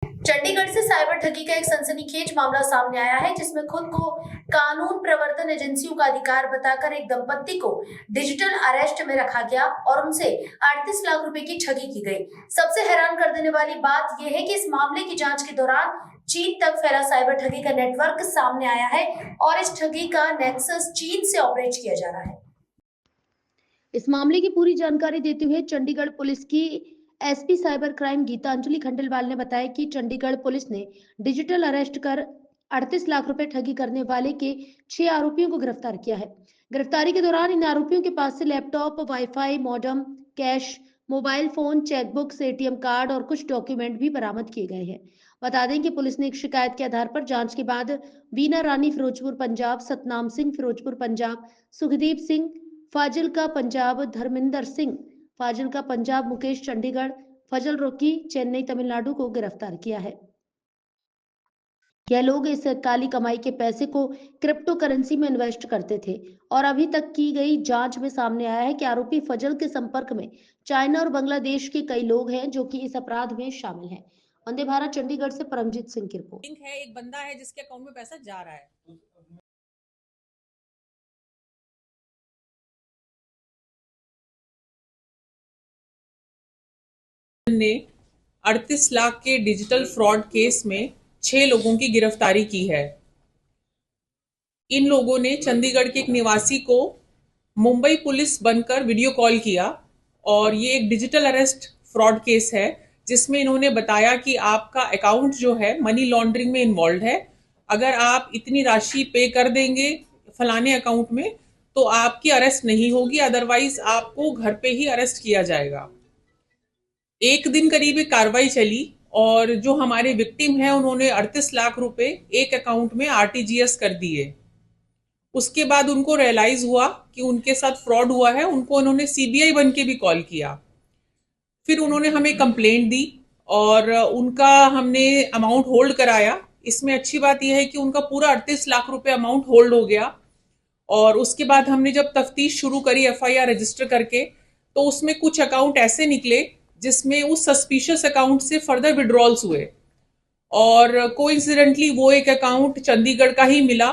चंडीगढ़ से साइबर ठगी का एक सनसनीखेज मामला सामने आया है, जिसमें खुद को कानून प्रवर्तन एजेंसियों का अधिकार बताकर एक दंपत्ति को डिजिटल अरेस्ट में रखा गया और उनसे 38 लाख रुपए की ठगी की गई। सबसे हैरान कर देने वाली बात यह है कि इस मामले की जांच के दौरान चीन तक फैला साइबर ठगी का नेटवर्क सामने आया है और इस ठगी का नेक्सस चीन से ऑपरेट किया जा रहा है। इस मामले की पूरी जानकारी देते हुए चंडीगढ़ पुलिस की SP cyber crime Geetanjali Khandelwal ने बताया कि चंडीगढ़ पुलिस ने डिजिटल अरेस्ट कर 38 लाख रुपए ठगी करने वाले के 6 आरोपियों को गिरफ्तार किया है। गिरफ्तारी के दौरान इन आरोपियों के पास से laptop, wifi, modem, cash, mobile phone, chequebook, ATM card और कुछ डॉक्यूमेंट भी बरामद किए गए हैं। बता दें कि पुलिस ने एक शिकायत के आधार पर जांच के बाद वीना रानी फिरोजपुर पंजाब, सतनाम सिंह फिरोजपुर पंजाब, सुखदीप सिंह फाजिल्का पंजाब, धर्मिंदर सिंह फाजिल्का पंजाब, मुकेश चंडीगढ़, फजल रोकी चेन्नई तमिलनाडु को गिरफ्तार किया है। यह लोग इस काली कमाई के पैसे को क्रिप्टो करेंसी में इन्वेस्ट करते थे और अभी तक की गई जांच में सामने आया है कि आरोपी फजल के संपर्क में चाइना और बांग्लादेश के कई लोग हैं जो कि इस अपराध में शामिल हैं। वंदे भारत चंडीगढ़ से परमजीत सिंह की रिपोर्ट। लिंक है, एक बंदा है जिसके अकाउंट में पैसा जा रहा है। ने 38 लाख के डिजिटल फ्रॉड केस में 6 लोगों की गिरफ्तारी की है। इन लोगों ने चंडीगढ़ के एक निवासी को मुंबई पुलिस बनकर वीडियो कॉल किया और ये एक डिजिटल अरेस्ट फ्रॉड केस है, जिसमें इन्होंने बताया कि आपका अकाउंट जो है मनी लॉन्ड्रिंग में इन्वॉल्व है। अगर आप इतनी राशि पे कर देंगे फलाने अकाउंट में तो आपकी अरेस्ट नहीं होगी, अदरवाइज आपको घर पे ही अरेस्ट किया जाएगा। एक दिन करीब एक कार्रवाई चली और जो हमारे विक्टिम है उन्होंने 38 लाख रुपए एक अकाउंट में आरटीजीएस कर दिए। उसके बाद उनको रियलाइज हुआ कि उनके साथ फ्रॉड हुआ है, उनको उन्होंने सीबीआई बन के भी कॉल किया। फिर उन्होंने हमें कंप्लेंट दी और उनका हमने अमाउंट होल्ड कराया। इसमें अच्छी बात यह है कि उनका पूरा 38 लाख रुपए अमाउंट होल्ड हो गया और उसके बाद हमने जब तफ्तीश शुरू करी एफआईआर रजिस्टर करके, तो उसमें कुछ अकाउंट ऐसे निकले जिसमें उस सस्पिशियस अकाउंट से फर्दर विड्रॉल्स हुए और कोइंसिडेंटली वो एक अकाउंट चंडीगढ़ का ही मिला।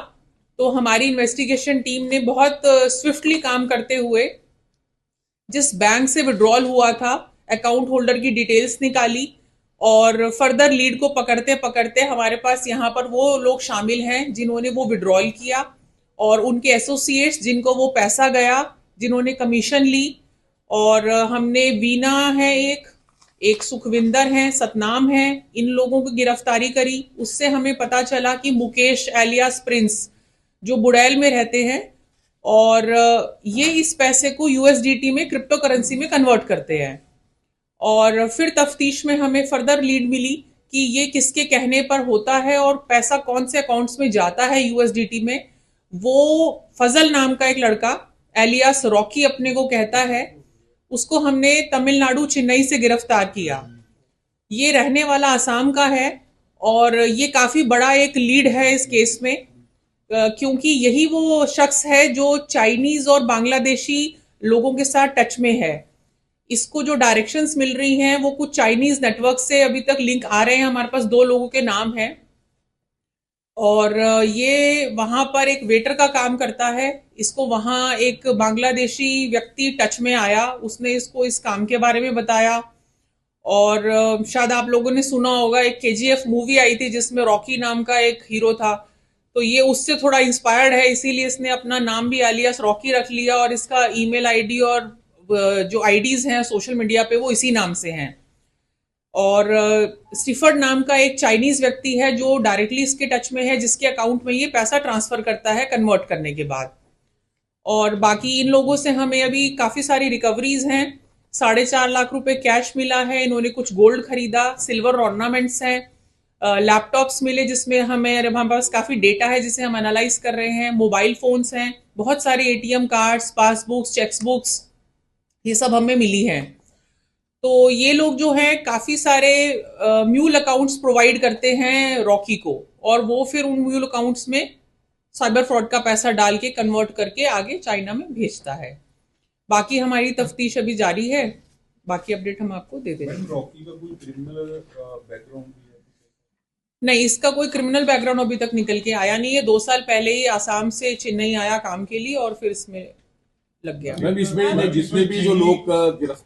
तो हमारी इन्वेस्टिगेशन टीम ने बहुत स्विफ्टली काम करते हुए जिस बैंक से विड्रॉल हुआ था अकाउंट होल्डर की डिटेल्स निकाली और फर्दर लीड को पकड़ते पकड़ते हमारे पास यहाँ पर वो लोग शामिल हैं जिन्होंने वो विड्रॉल किया और उनके एसोसिएट्स जिनको वो पैसा गया, जिन्होंने कमीशन ली। और हमने वीना है, एक सुखविंदर है, सतनाम है, इन लोगों की गिरफ्तारी करी। उससे हमें पता चला कि मुकेश एलियास प्रिंस जो बुड़ैल में रहते हैं और ये इस पैसे को यूएसडीटी में क्रिप्टो करेंसी में कन्वर्ट करते हैं। और फिर तफ्तीश में हमें फर्दर लीड मिली कि ये किसके कहने पर होता है और पैसा कौन से अकाउंट्स में जाता है यूएसडीटी में। वो फजल नाम का एक लड़का एलियास रॉकी अपने को कहता है, उसको हमने तमिलनाडु चेन्नई से गिरफ्तार किया। ये रहने वाला आसाम का है और ये काफी बड़ा एक लीड है इस केस में, क्योंकि यही वो शख्स है जो चाइनीज और बांग्लादेशी लोगों के साथ टच में है। इसको जो डायरेक्शंस मिल रही हैं वो कुछ चाइनीज नेटवर्क से अभी तक लिंक आ रहे हैं। हमारे पास 2 लोगों के नाम हैं और ये वहां पर एक वेटर का काम करता है। इसको वहां एक बांग्लादेशी व्यक्ति टच में आया, उसने इसको इस काम के बारे में बताया और शायद आप लोगों ने सुना होगा एक केजीएफ मूवी आई थी जिसमें रॉकी नाम का एक हीरो था, तो ये उससे थोड़ा इंस्पायर्ड है, इसीलिए इसने अपना नाम भी एलियास रॉकी रख लिया और इसका ईमेल आईडी और जो आईडीज हैं सोशल मीडिया पे वो इसी नाम से हैं। और स्टीफर्ड नाम का एक चाइनीज व्यक्ति है जो डायरेक्टली इसके टच में है, जिसके अकाउंट में ये पैसा ट्रांसफर करता है कन्वर्ट करने के बाद। और बाकी इन लोगों से हमें अभी काफी सारी रिकवरीज हैं। 4.5 लाख रुपए कैश मिला है, इन्होंने कुछ गोल्ड खरीदा, सिल्वर ऑर्नामेंट्स हैं, लैपटॉप्स मिले जिसमें हमारे पास काफी डेटा है जिसे हम एनालाइज कर रहे हैं, मोबाइल फोन्स हैं, बहुत सारे ATM cards, passbooks, cheques books, ये सब हमें मिली हैं। तो ये लोग जो है काफी सारे म्यूल अकाउंट्स प्रोवाइड करते हैं रॉकी को और वो फिर उन म्यूल अकाउंट्स में साइबर फ्रॉड का पैसा डाल के कन्वर्ट करके आगे चाइना में भेजता है। बाकी हमारी तफ्तीश अभी जारी है, बाकी अपडेट हम आपको दे देंगे। रॉकी का कोई क्रिमिनल बैकग्राउंड भी है? नहीं, इसका कोई क्रिमिनल बैकग्राउंड अभी तक निकल के आया नहीं है। 2 साल पहले ही आसाम से चेन्नई आया काम के लिए और फिर इसमें लग गया। मैम इसमें जितने भी जो लोग गिरफ्तार